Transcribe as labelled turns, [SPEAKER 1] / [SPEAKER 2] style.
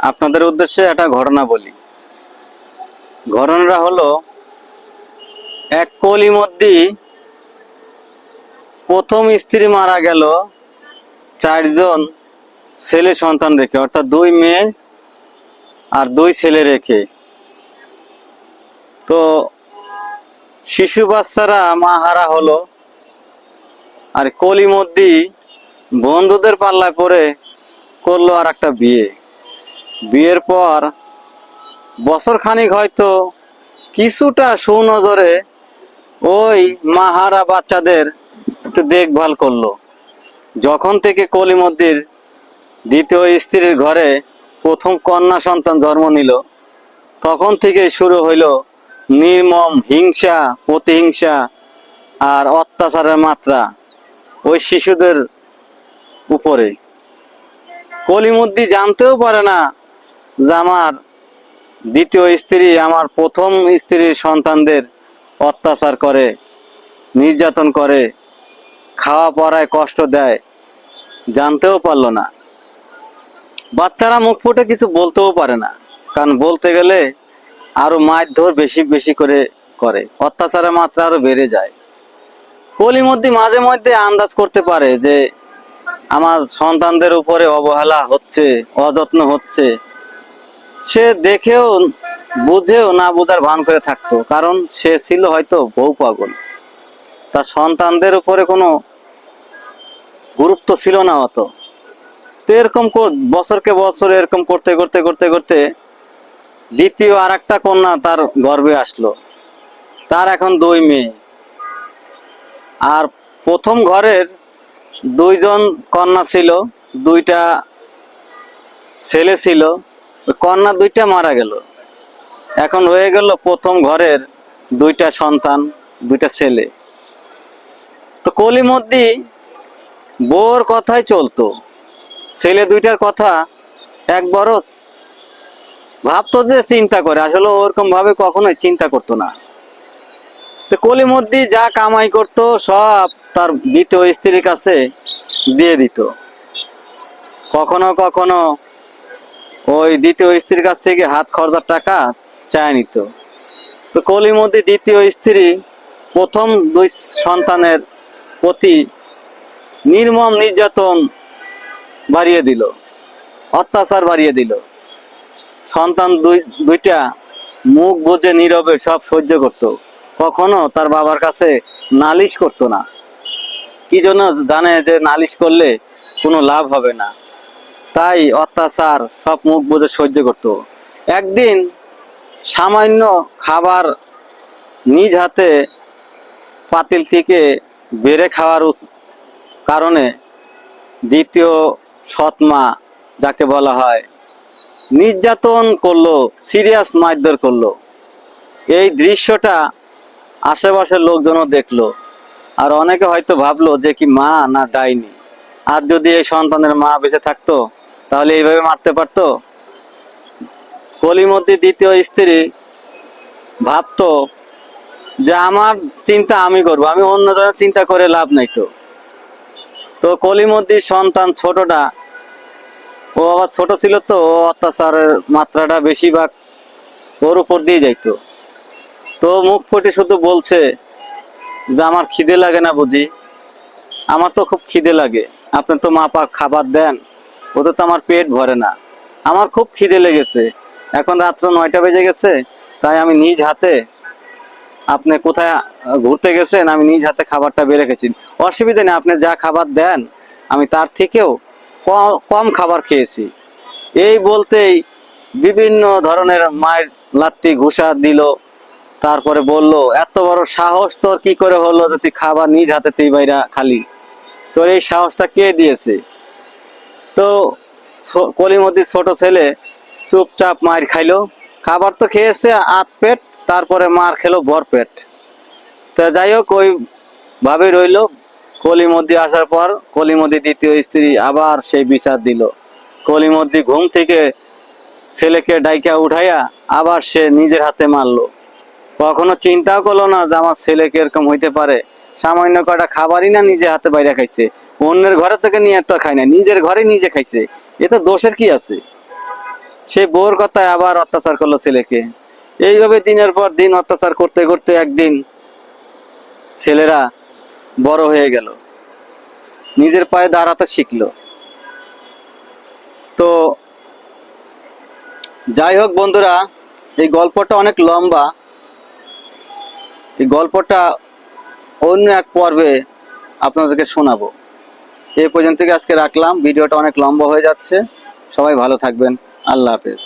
[SPEAKER 1] আপনাদের উদ্দেশ্যে একটা ঘটনা বলি। ঘটনাটা হলো, এক কলিমদ্দি প্রথম স্ত্রী মারা গেল 4জন ছেলে সন্তান রেখে, অর্থাৎ 2 মেয়ে আর 2 ছেলে রেখে। তো শিশু বাচ্চারা মা হারা হলো। আর কলিমদ্দি বন্ধুদের পাল্লায় পড়ে করলো আর একটা বিয়ে। বিয়ের পর বছর খানিক হয়তো কিছুটা সুনজরে ওই মাহারা বাচ্চাদের একটু দেখভাল করলো। যখন থেকে কলিমদ্দির দ্বিতীয় স্ত্রীর ঘরে প্রথম কন্যা সন্তান জন্ম নিল, তখন থেকে শুরু হইল নির্মম হিংসা, প্রতিহিংসা আর অত্যাচারের মাত্রা ওই শিশুদের উপরে। কলিমদ্দি জানতেও পারে না যে আমার দ্বিতীয় স্ত্রী আমার প্রথম স্ত্রীর সন্তানদের অত্যাচার করে, নির্যাতন করে, খাওয়া পড়ায় কষ্ট দেয়, জানতেও পারলো না। বাচ্চারা মুখ ফুটে কিছু বলতেও পারে না, কারণ বলতে গেলে আরো মারধর বেশি বেশি করে অত্যাচারের মাত্রা আরো বেড়ে যায়। কলিমদ্দি মাঝে মধ্যে আন্দাজ করতে পারে যে আমার সন্তানদের উপরে অবহেলা হচ্ছে, অযত্ন হচ্ছে। সে দেখেও বুঝেও না বুঝার ভান করে থাকতো, কারণ সে ছিল হয়তো বউ পাগল। তার সন্তানদের উপরে কোনো গুরুত্ব ছিল না অত। তো এরকম বছরকে বছর এরকম করতে করতে করতে করতে দ্বিতীয় আর একটা কন্যা তার গর্ভে আসলো। তার এখন 2 মেয়ে। আর প্রথম ঘরের 2জন কন্যা ছিল, 2টা ছেলে ছিল। কন্যা 2টা মারা গেল। এখন হয়ে গেল প্রথম ঘরের 2টা সন্তান, 2টা ছেলে। তো কলিমদ্দি বউর কথাই চলতো, ছেলে 2টার কথা একবারও ভাবতো যে চিন্তা করে, আসলে ওরকম ভাবে কখনোই চিন্তা করতো না। তো কলিমদ্দি যা কামাই করতো সব তার দ্বিতীয় স্ত্রীর কাছে দিয়ে দিত। কখনো কখনো ওই দ্বিতীয় স্ত্রীর কাছ থেকে হাত খরচার টাকা চায় নিত। তো কলিমদ্দি দ্বিতীয় স্ত্রী প্রথম 2 সন্তানের প্রতি নির্মম নির্যাতন বাড়িয়ে দিল, অত্যাচার বাড়িয়ে দিল। সন্তান দুইটা মুখ বুজে নীরবে সব সহ্য করত, কখনো তার বাবার কাছে নালিশ করতো না। কি জন্য জানে যে নালিশ করলে কোনো লাভ হবে না, তাই অত্যাচার সব মুখ বুজে সহ্য করত। একদিন সামান্য খাবার নিজ হাতে পাতিল থেকে বেড়ে খাওয়ার কারণে দ্বিতীয় সৎমা, যাকে বলা হয়, নির্যাতন করলো, সিরিয়াস মারধর করলো। এই দৃশ্যটা আশেপাশের লোকজনও দেখলো। আর অনেকে হয়তো ভাবলো যে কি মা না ডাইনি। আর যদি এই সন্তানের মা বেঁচে থাকতো তাহলে এইভাবে মারতে পারতো? কলিমদ্দি দ্বিতীয় স্ত্রী ভাবতো যে আমার চিন্তা আমি করবো, আমি অন্যজনের চিন্তা করে লাভ নাই। তো কলিমদ্দির সন্তান ছোটটা, ও আবার ছোট ছিল, তো ও অত্যাচারের মাত্রাটা বেশিরভাগ ওর উপর দিয়ে যাইতো। তো মুখ ফুটে শুধু বলছে যে আমার খিদে লাগে না বুঝি? আমার তো খুব খিদে লাগে, আপনি তো মাপা খাবার দেন, ওতে তো আমার পেট ভরে না। আমার খুব খিদে লেগেছে, এখন রাত্র 9টা বেজে গেছে, তাই আমি নিজ হাতে, আপনি কোথায় ঘুরতে গেছেন, আমি নিজ হাতে খাবারটা বেড়ে রেখেছি। অসুবিধা নেই, আপনি যা খাবার দেন আমি তার থেকেও কম খাবার খেয়েছি। এই বলতেই বিভিন্ন ধরনের মায়ের লাত্তি ঘুষা দিল। তারপরে বলল, এত বড় সাহস তোর কি করে হলো যে তুই খাবার নিজ হাতে তুই বাইরা খালি? তোর এই সাহসটা কে দিয়েছে? তো কলিমদ্দির ছোট ছেলে চুপচাপ মার খাইলো। খাবার তো খেয়েছে আধ পেট, তারপরে মার খেলো ভর পেট। তা যাই হোক, ওই ভাবে রইলো। কলিমদ্দি আসার পর কলিমদ্দি দ্বিতীয় স্ত্রী আবার সেই বিচার দিল। কলিমদ্দি ঘুম থেকে ছেলেকে ডাইকা উঠাইয়া আবার সে নিজের হাতে মারলো। কখনো চিন্তাও করলো না যে আমার ছেলেকে এরকম হইতে পারে। সামান্য কটা খাবারই না নিজে হাতে বাইরে খাইছে, অন্যের ঘরে থেকে নিয়ে তো খায় না, নিজের ঘরে নিজে খাইছে। এ তো দোষের কি আছে? সেই বউর কথায় আবার অত্যাচার করলো ছেলেকে। এইভাবে দিনের পর দিন অত্যাচার করতে করতে একদিন ছেলেরা বড় হয়ে গেল, নিজের পায়ে দাঁড়াতে শিখলো। তো যাই হোক বন্ধুরা, এই গল্পটা অনেক লম্বা। এই গল্পটা অন্য এক পর্বে আপনাদেরকে শোনাবো। এই পর্যন্ত আজকে রাখলাম, ভিডিওটা অনেক লম্বা হয়ে যাচ্ছে। সবাই ভালো থাকবেন। আল্লাহ হাফেজ।